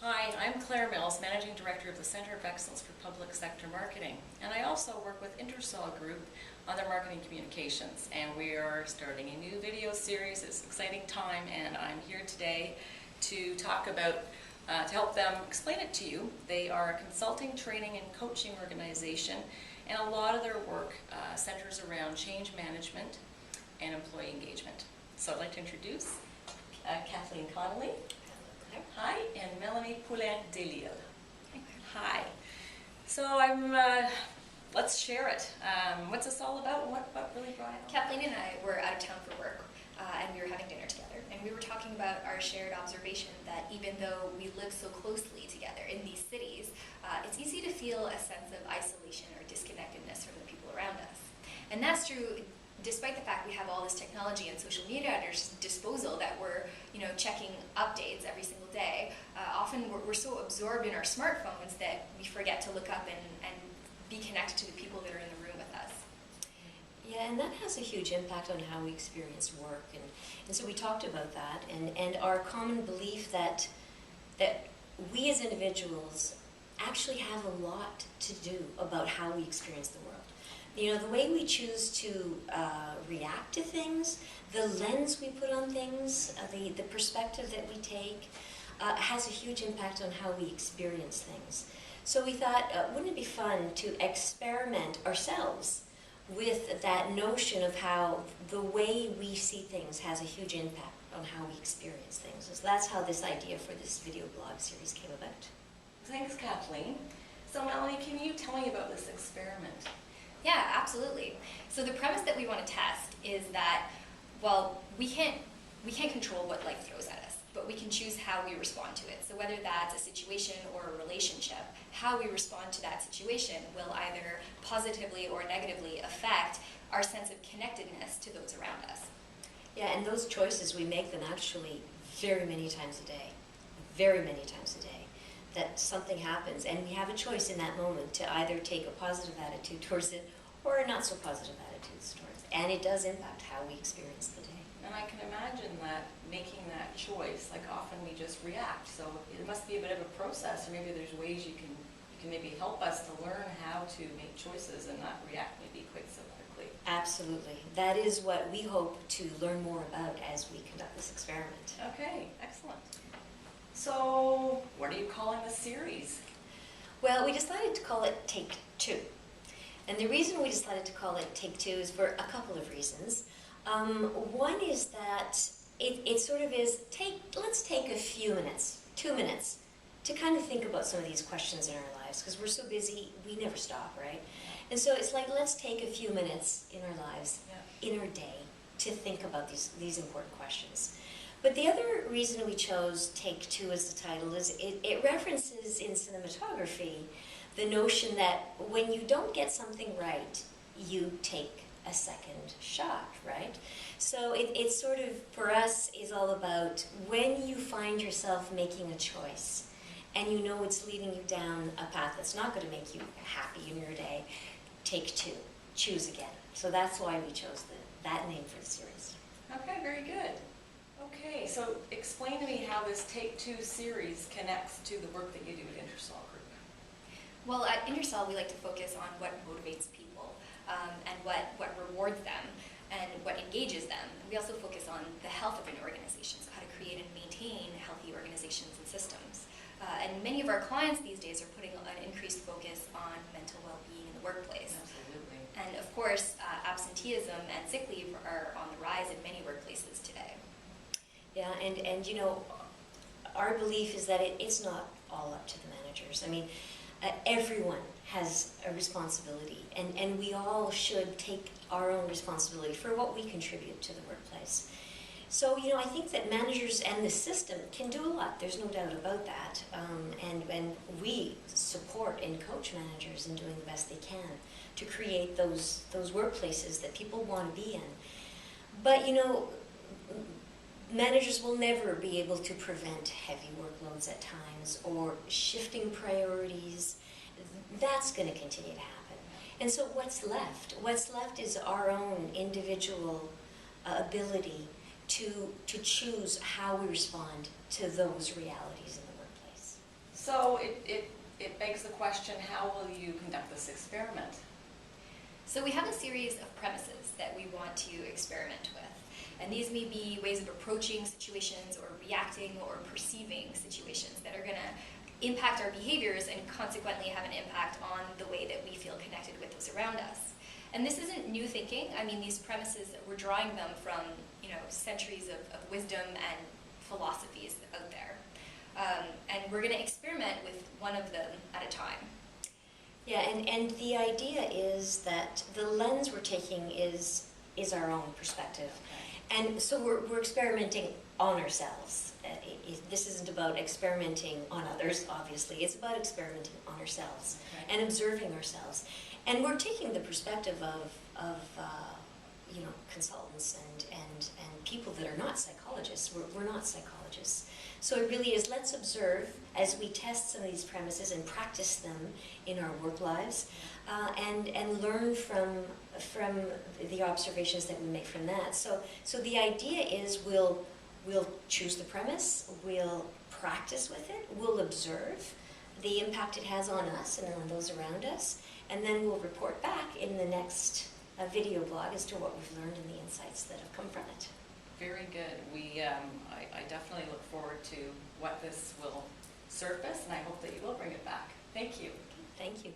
Hi, I'm Claire Mills, Managing Director of the Center of Excellence for Public Sector Marketing. And I also work with Intersol Group on their marketing communications. And we are starting a new video series. It's an exciting time, and I'm here today to talk about, to help them explain it to you. They are a consulting, training, and coaching organization, and a lot of their work centers around change management and employee engagement. So I'd like to introduce Kathleen Connelly. Hi, and Melanie Poulin-Delisle. Hi. So let's share it. What's this all about? What really brought it on? Kathleen and I were out of town for work, and we were having dinner together, and we were talking about our shared observation that even though we live so closely together in these cities, it's easy to feel a sense of isolation or disconnectedness from the people around us. And that's true despite the fact we have all this technology and social media at our disposal that we're checking updates every single day. Often we're so absorbed in our smartphones that we forget to look up and be connected to the people that are in the room with us. Yeah, and that has a huge impact on how we experience work. And so we talked about that, and our common belief that we as individuals actually have a lot to do about how we experience the world. The way we choose to react to things, the lens we put on things, the perspective that we take, has a huge impact on how we experience things. So we thought, wouldn't it be fun to experiment ourselves with that notion of how the way we see things has a huge impact on how we experience things. So that's how this idea for this video blog series came about. Thanks, Kathleen. So Melanie, can you tell me about this experiment? Yeah, absolutely. So the premise that we want to test is that, well, we can't control what life throws at us, but we can choose how we respond to it. So whether that's a situation or a relationship, how we respond to that situation will either positively or negatively affect our sense of connectedness to those around us. Yeah, and those choices, we make them actually very many times a day, very many times a day. That something happens, and we have a choice in that moment to either take a positive attitude towards it or a not so positive attitude towards it. And it does impact how we experience the day. And I can imagine that making that choice, like often we just react. So it must be a bit of a process, or maybe there's ways you can maybe help us to learn how to make choices and not react maybe quite so quickly. Absolutely. That is what we hope to learn more about as we conduct this experiment. Okay, excellent. So, what are you calling the series? Well, we decided to call it Take Two. And the reason we decided to call it Take Two is for a couple of reasons. One is that it sort of is, let's take a few minutes, 2 minutes, to kind of think about some of these questions in our lives, because we're so busy, we never stop, right? And so it's like, let's take a few minutes in our lives, in our day, to think about these important questions. But the other reason we chose Take Two as the title is it references in cinematography the notion that when you don't get something right, you take a second shot, right? So it sort of, for us, is all about when you find yourself making a choice and you know it's leading you down a path that's not going to make you happy in your day, take two, choose again. So that's why we chose that name for the series. Okay, very good. Okay, so explain to me how this Take Two series connects to the work that you do at Intersol Group. Well, at Intersol, we like to focus on what motivates people and what rewards them and what engages them. And we also focus on the health of an organization, so how to create and maintain healthy organizations and systems. And many of our clients these days are putting an increased focus on mental well-being in the workplace. Absolutely. And of course, absenteeism and sick leave are on the rise in many workplaces today. Yeah, and our belief is that it's not all up to the managers. I mean, everyone has a responsibility, and we all should take our own responsibility for what we contribute to the workplace. So, I think that managers and the system can do a lot. There's no doubt about that. And we support and coach managers in doing the best they can to create those workplaces that people want to be in. But, managers will never be able to prevent heavy workloads at times or shifting priorities. That's going to continue to happen. And so what's left? What's left is our own individual ability to choose how we respond to those realities in the workplace. So it begs the question, how will you conduct this experiment? So we have a series of premises that we want to experiment with. And these may be ways of approaching situations or reacting or perceiving situations that are going to impact our behaviors and consequently have an impact on the way that we feel connected with those around us. And this isn't new thinking. I mean, these premises, we're drawing them from, centuries of wisdom and philosophies out there. And we're going to experiment with one of them at a time. Yeah, and the idea is that the lens we're taking is our own perspective. Okay. And so we're experimenting on ourselves. This isn't about experimenting on others, obviously. It's about experimenting on ourselves Okay. and observing ourselves. And we're taking the perspective of consultants and people that are not psychologists. We're not psychologists. So it really is, let's observe as we test some of these premises and practice them in our work lives, and learn from the observations that we make from that. So the idea is we'll choose the premise, we'll practice with it, we'll observe the impact it has on us and on those around us, and then we'll report back in the next video blog as to what we've learned and the insights that have come from it. Very good. I definitely look forward to what this will surface, and I hope that you will bring it back. Thank you. Thank you.